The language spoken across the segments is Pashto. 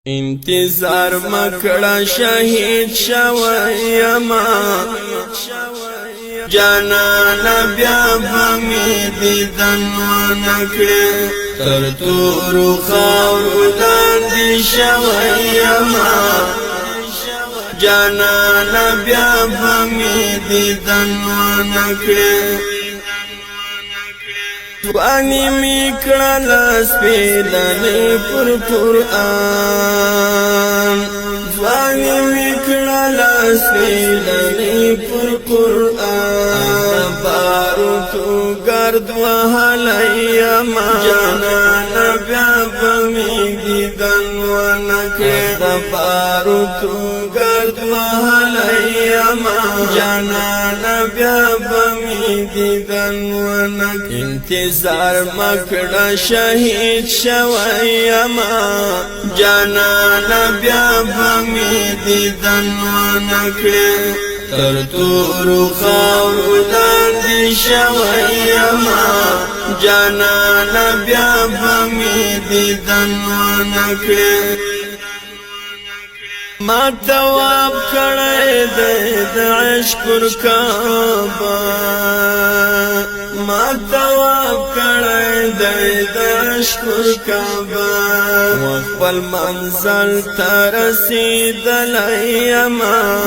انتظار مکڑا شهید شویما جانانا بیا بمی دیدن ونکڑی تر تورو خاورو لاندی شویما جانانا بیا بمی دیدن ونکڑی وانی میکڑا لسپیدنی پر قرآن وانی میکڑا لسپیدنی پر قرآن بارو تو گرد وحلائیما جانانا بیا بمی دیدن ونکڑی بارو تو گرد وحلائیما جانانا بیا بمی دیدن ونکڑی انتظار مکڑا شهید شویما جانانا بیا بمی دیدن ونکڑی تر تورو خاورو لاندی شویما جانانا بیا بمی دیدن ونکڑی ما تواب کڑے د عشق کعبہ ما تواب کڑے د عشق کعبہ وخپل منزل ترسیدلیما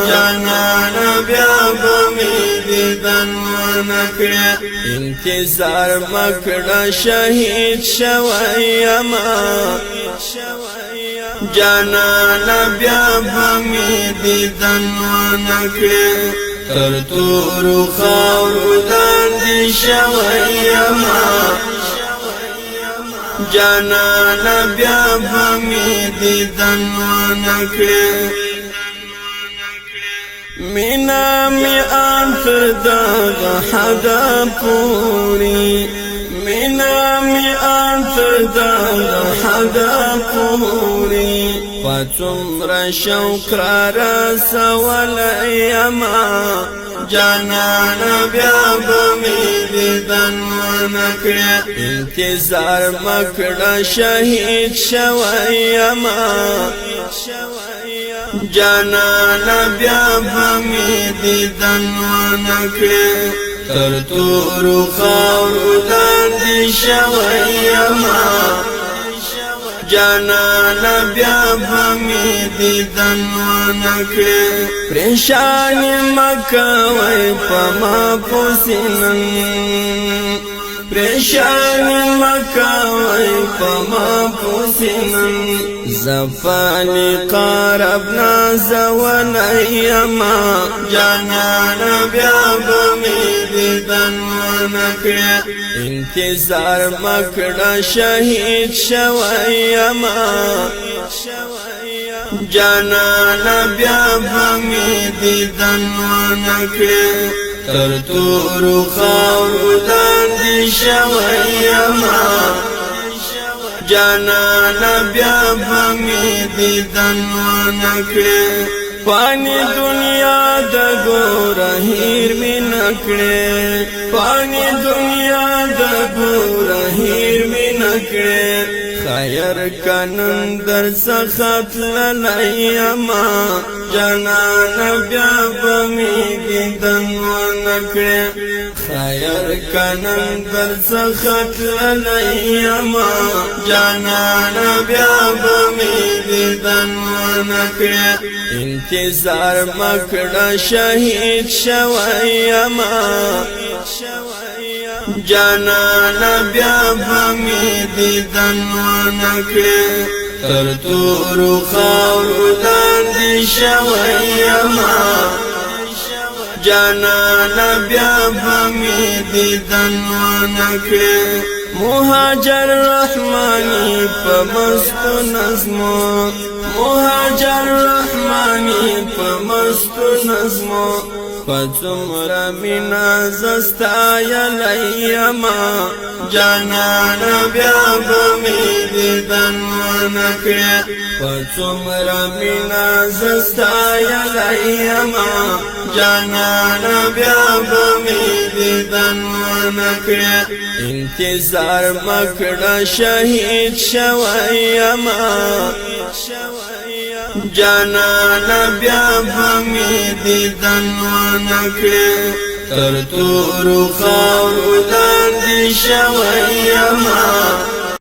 جانانا بیا بمی دیدن ونکڑی انتظار مکڑا شهید شویما جانانا بیا بمی دیدن ونکڑی تر تورو خاورو لاندی شویما جانانا بیا بمی دیدن ونکڑی مینا می آنتر داغ حدا پوری مینا می آنتر داغ حدا پوری پچمر شوق را رسولایما جانانا بیا بمی دیدن ونکڑی انتظار مکڑا شهید شویما جانانا بیا بمی دیدن ونکڑی تر تورو خاورو لاندی شویما جانانا بیا بمی دیدن ونکڑی پریشانی مکوی پما پوسینن پریشانی مکوی پما پوسینن زفانی قارب نازولایما جانانا بیا بمی دیدن ونکڑی انتظار مکڑا شهید شویما جانانا بیا بمی دیدن ونکڑی تر تورو خاورو لاندی شویما جانانا بیا بمی دیدن ونکڑی پانی دنیا د گور هیر می نکڑی پانی دنیا د گور هیر می نکڑی خیر کنن در سخت للایما جانانا بیا بمی دیدن ونکڑی خیر کنن در سخت للایما جانانا بیا بمی دیدن ونکڑی انتظار مکڑا شهید شویما جانانا بیا بمی دیدن ونکڑی تر تورو خاورو لاندی شویما جانانا بیا بمی دیدن ونکڑی مهاجر رحمانی پا مستو نظمو مهاجر رحمانی پا مستو نظمو پڅمرا مینا زستا یلیما جانانا بیا بمی دیدن ونکړه پڅمرا مینا زستا یلیما جانانا بیا بمی دیدن ونکړه انتظار مکړه شهید شویما جانانا بیا بمی دیدن ونکړه تر تورو خاورو لاندې شویما